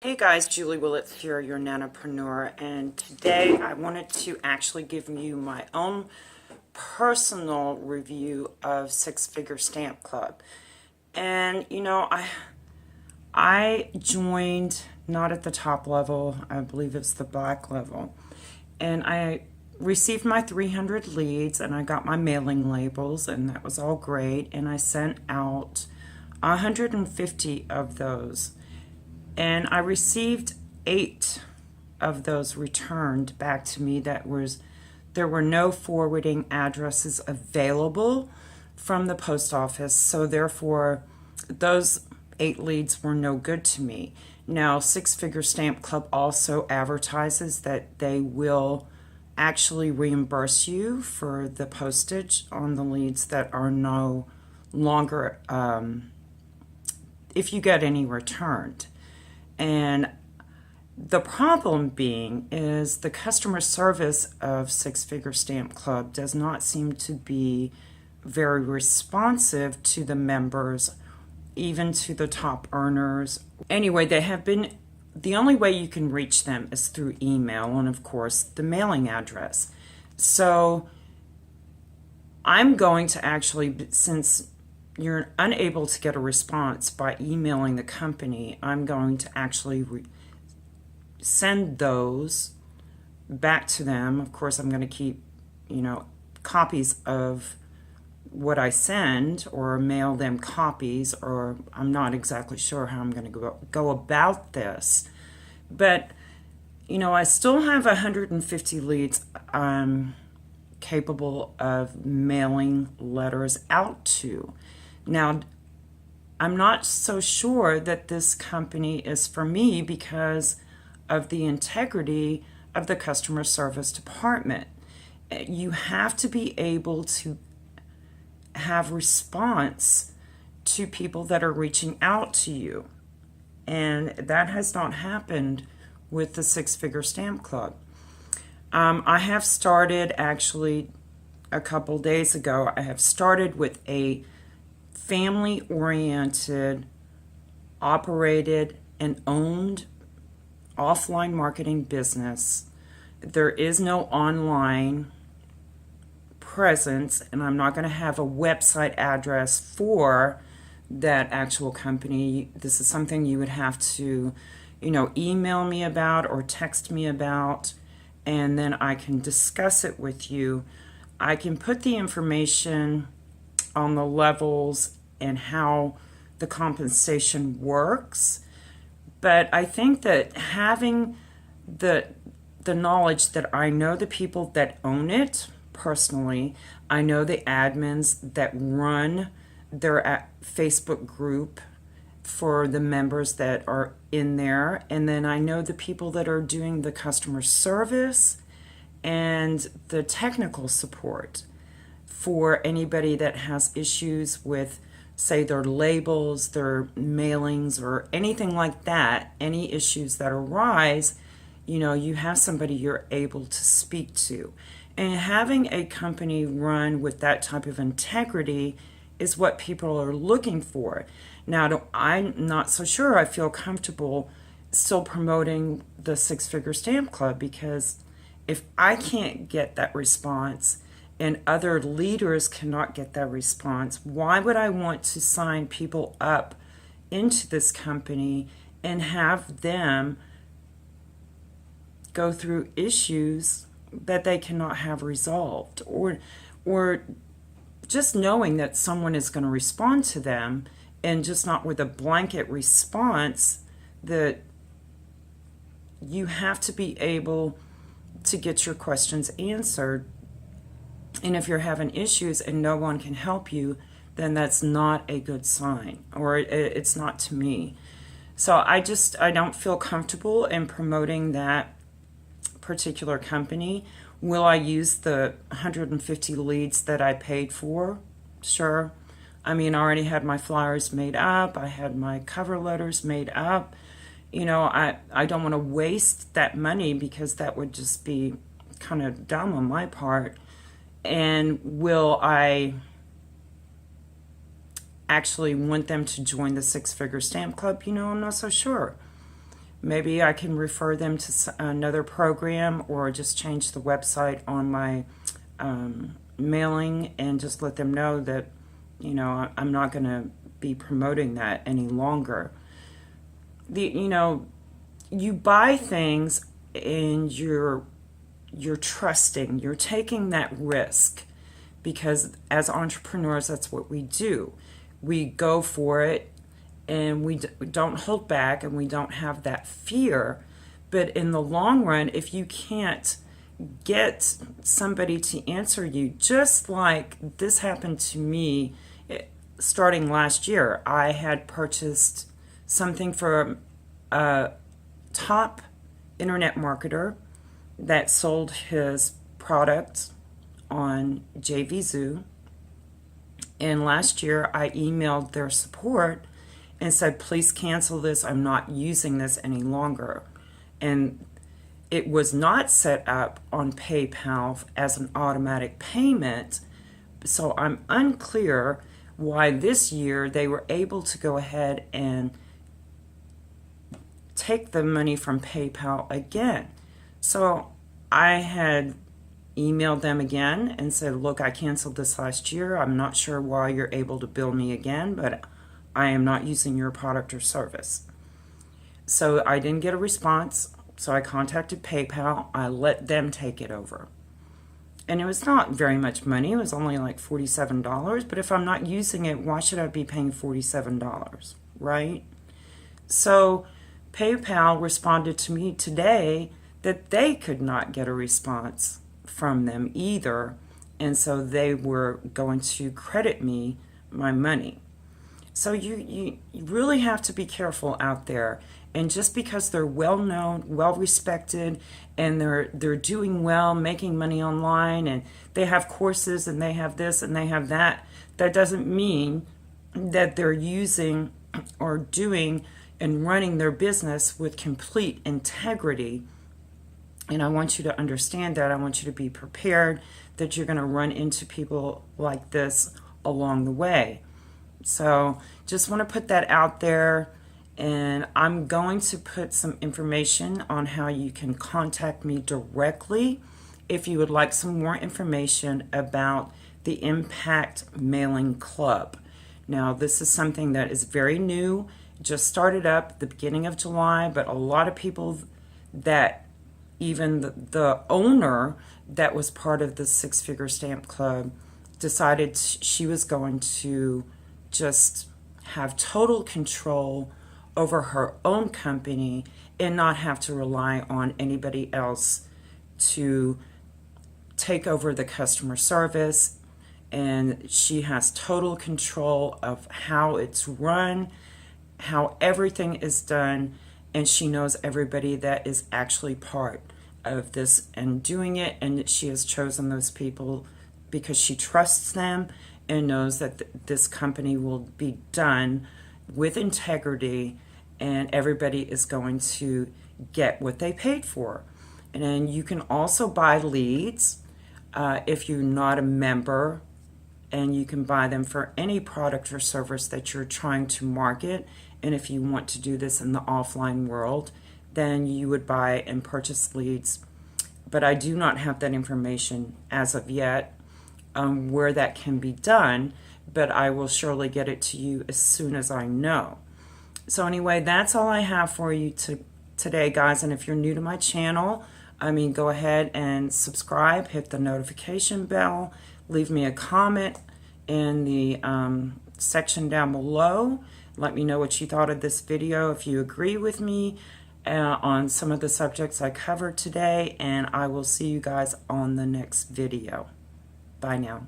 Hey guys, Julie Willits here, your nanopreneur, and today I wanted to actually give you my own personal review of Six Figure Stamp Club. And you know, I joined not at the top level, I believe it's the black level, and I received my 300 leads and I got my mailing labels, and that was all great, and I sent out 150 of those. And I received 8 of those returned back to me. There were no forwarding addresses available from the post office, so therefore those 8 leads were no good to me. Now, Six Figure Stamp Club also advertises that they will actually reimburse you for the postage on the leads that are no longer, if you get any returned. And the problem being is the customer service of Six Figure Stamp Club does not seem to be very responsive to the members, even to the top earners. Anyway, the only way you can reach them is through email and, of course, the mailing address. So I'm going to actually, since you're unable to get a response by emailing the company, I'm going to actually send those back to them. Of course, I'm going to keep, copies of what I send, or mail them copies, or I'm not exactly sure how I'm going to go about this. But, I still have 150 leads I'm capable of mailing letters out to. Now, I'm not so sure that this company is for me because of the integrity of the customer service department. You have to be able to have response to people that are reaching out to you. And that has not happened with the Six Figure Stamp Club. I have started, actually, a couple days ago, I have started with a family-oriented, operated, and owned offline marketing business. There is no online presence, and I'm not going to have a website address for that actual company. This is something you would have to, email me about or text me about, and then I can discuss it with you. I can put the information on the levels and how the compensation works, but I think that having the knowledge that I know the people that own it personally, I know the admins that run their Facebook group for the members that are in there, and then I know the people that are doing the customer service and the technical support for anybody that has issues with, say, their labels, their mailings, or anything like that, any issues that arise, you have somebody you're able to speak to. And having a company run with that type of integrity is what people are looking for. Now, I'm not so sure I feel comfortable still promoting the Six Figure Stamp Club, because if I can't get that response and other leaders cannot get that response, why would I want to sign people up into this company and have them go through issues that they cannot have resolved, or just knowing that someone is going to respond to them, and just not with a blanket response? That you have to be able to get your questions answered. And if you're having issues and no one can help you, then that's not a good sign, or it's not to me. So I don't feel comfortable in promoting that particular company. Will I use the 150 leads that I paid for? Sure. I already had my flyers made up. I had my cover letters made up. I don't want to waste that money, because that would just be kind of dumb on my part. And will I actually want them to join the Six Figure Stamp Club? I'm not so sure. maybe I can refer them to another program, or just change the website on my mailing and just let them know that, I'm not going to be promoting that any longer. You buy things and you're trusting, you're taking that risk, because as entrepreneurs, that's what we do. We go for it, and we don't hold back, and we don't have that fear. But in the long run, if you can't get somebody to answer you, just like this happened to me starting last year, I had purchased something for a top internet marketer that sold his product on JVZoo. And last year I emailed their support and said, please cancel this. I'm not using this any longer. And it was not set up on PayPal as an automatic payment. So I'm unclear why this year they were able to go ahead and take the money from PayPal again. So I had emailed them again and said, look, I canceled this last year. I'm not sure why you're able to bill me again, but I am not using your product or service. So I didn't get a response. So I contacted PayPal. I let them take it over. And it was not very much money. It was only like $47. But if I'm not using it, why should I be paying $47, right? So PayPal responded to me today that they could not get a response from them either. And so they were going to credit me my money. So you really have to be careful out there. And just because they're well known, well respected, and they're doing well, making money online, and they have courses, and they have this and they have that, that doesn't mean that they're using or doing and running their business with complete integrity. And I want you to understand that. I want you to be prepared that you're going to run into people like this along the way. So just want to put that out there. And I'm going to put some information on how you can contact me directly if you would like some more information about the Impact Mailing Club. Now, this is something that is very new, just started up at the beginning of July, but a lot of people that even the owner that was part of the Six Figure Stamp Club decided she was going to just have total control over her own company and not have to rely on anybody else to take over the customer service. And she has total control of how it's run, how everything is done, and she knows everybody that is actually part of this and doing it. And she has chosen those people because she trusts them and knows that this company will be done with integrity, and everybody is going to get what they paid for. And then you can also buy leads if you're not a member, and you can buy them for any product or service that you're trying to market. And if you want to do this in the offline world, then you would buy and purchase leads. But I do not have that information as of yet where that can be done, but I will surely get it to you as soon as I know. So anyway, that's all I have for you today, guys. And if you're new to my channel, go ahead and subscribe, hit the notification bell, leave me a comment in the section down below. Let me know what you thought of this video, if you agree with me on some of the subjects I covered today, and I will see you guys on the next video. Bye now.